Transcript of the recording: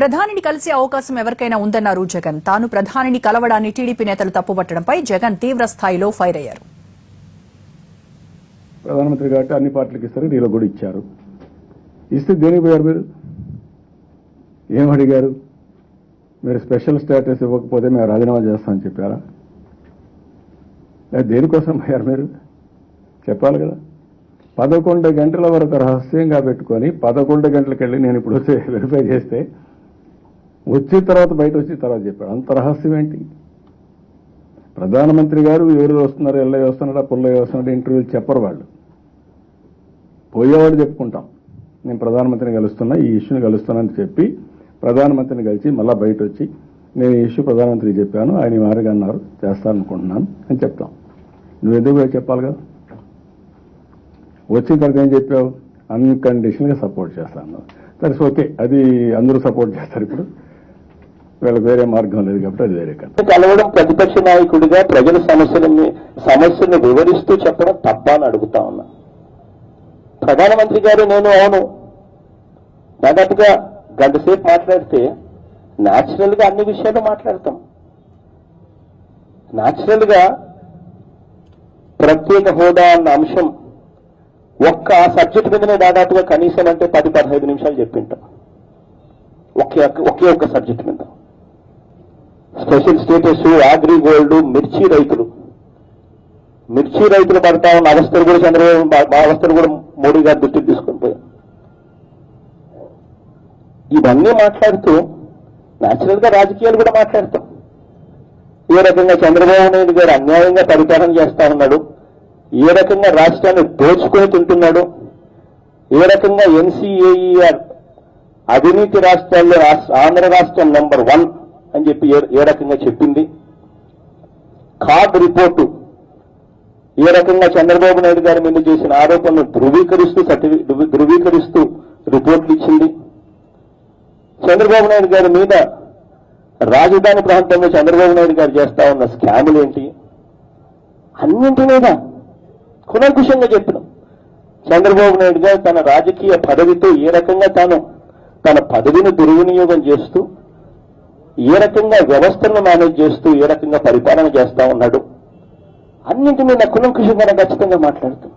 ప్రధానిని కలిసే అవకాశం ఎవరికైనా ఉందన్నారు జగన్. తాను ప్రధానిని కలవడాన్ని టీడీపీ నేతలు తప్పుపట్టడంపై జగన్ తీవ్ర స్థాయిలో ఫైర్ అయ్యారు. ప్రధానమంత్రి కాబట్టి అన్ని పార్టీలకు ఇస్తారు, వీళ్ళు కూడా ఇచ్చారు. ఇస్తే దేనికి పోయారు? మీరు ఏమడిగారు? మీరు స్పెషల్ స్టేటస్ ఇవ్వకపోతే మేము రాజీనామా చేస్తామని చెప్పారా? దేనికోసం పోయారు? మీరు చెప్పాలి కదా. 11 గంటల వరకు రహస్యంగా పెట్టుకొని 11 గంటలకు వెళ్ళి నేను ఇప్పుడు వచ్చి వెరిఫై చేస్తే వచ్చిన తర్వాత బయట వచ్చిన తర్వాత చెప్పాడు. అంత రహస్యం ఏంటి? ప్రధానమంత్రి గారు ఎవరు వస్తున్నారు, ఎల్లయ్య వస్తున్నాడా, పుల్లయ్య వస్తున్నాడా ఇంటర్వ్యూలు చెప్పరు. వాళ్ళు పోయేవాడు చెప్పుకుంటాం, నేను ప్రధానమంత్రిని కలుస్తున్నా, ఈ ఇష్యూని కలుస్తున్నానని చెప్పి ప్రధానమంత్రిని కలిసి మళ్ళీ బయట వచ్చి నేను ఈ ఇష్యూ ప్రధానమంత్రికి చెప్పాను, ఆయన మారుగా అన్నారు, చేస్తాననుకుంటున్నాను అని చెప్తాం. నువ్వు ఎందుకు చెప్పాలి కదా. వచ్చిన తర్వాత ఏం చెప్పావు? అన్కండిషనల్గా సపోర్ట్ చేస్తాను. దట్స్ ఓకే, అది అందరూ సపోర్ట్ చేస్తారు. ఇప్పుడు వీళ్ళకి వేరే మార్గం లేదు కాబట్టి అది వేరే కాదు. కలవడం ప్రతిపక్ష నాయకుడిగా ప్రజల సమస్యలను వివరిస్తూ చెప్పడం తప్ప అని అడుగుతా ఉన్నా. ప్రధానమంత్రి గారు నేను అవును దాదాపుగా గంట సేపు మాట్లాడితే న్యాచురల్ గా అన్ని విషయాలు మాట్లాడతాం. న్యాచురల్ గా ప్రత్యేక హోదా అన్న అంశం ఒక్క సబ్జెక్ట్ మీదనే దాదాపుగా కనీసం అంటే 10-15 నిమిషాలు చెప్పింటాం. ఒకే ఒక్క సబ్జెక్ట్ మీద. స్పెషల్ స్టేటస్, అగ్రి గోల్డ్, మిర్చి రైతులు పడతా ఉన్న అవస్థలు కూడా చంద్రబాబు అవస్థలు కూడా మోడీ గారి దృష్టికి తీసుకొని పోయాం. ఇవన్నీ మాట్లాడుతూ న్యాచురల్ గా రాజకీయాలు కూడా మాట్లాడతాం. ఏ రకంగా చంద్రబాబు నాయుడు గారు అన్యాయంగా పరిపాలన చేస్తా ఉన్నాడు, ఏ రకంగా రాష్ట్రాన్ని దోచుకొని తింటున్నాడు, ఏ రకంగా NCAER అవినీతి రాష్ట్రాల్లో ఆంధ్ర రాష్ట్రం నెంబర్ 1 అని చెప్పి ఏ రకంగా చెప్పింది, కార్డ్ రిపోర్టు ఏ రకంగా చంద్రబాబు నాయుడు గారి మీద చేసిన ఆరోపణలు ధృవీకరిస్తూ రిపోర్ట్లు ఇచ్చింది, చంద్రబాబు నాయుడు గారి మీద రాజధాని ప్రాంతంలో చంద్రబాబు నాయుడు గారు చేస్తా ఉన్న స్కాములు ఏంటి, అన్నింటి మీద కులంకుశంగా చెప్పినాం. చంద్రబాబు నాయుడు గారు తన రాజకీయ పదవితో ఏ రకంగా తన పదవిని దుర్వినియోగం చేస్తూ, ఏ రకంగా వ్యవస్థలను మేనేజ్ చేస్తూ, ఏ రకంగా పరిపాలన చేస్తా ఉన్నాడు, అన్నింటి మీద కులంకుశంగా ఖచ్చితంగా మాట్లాడుతాం.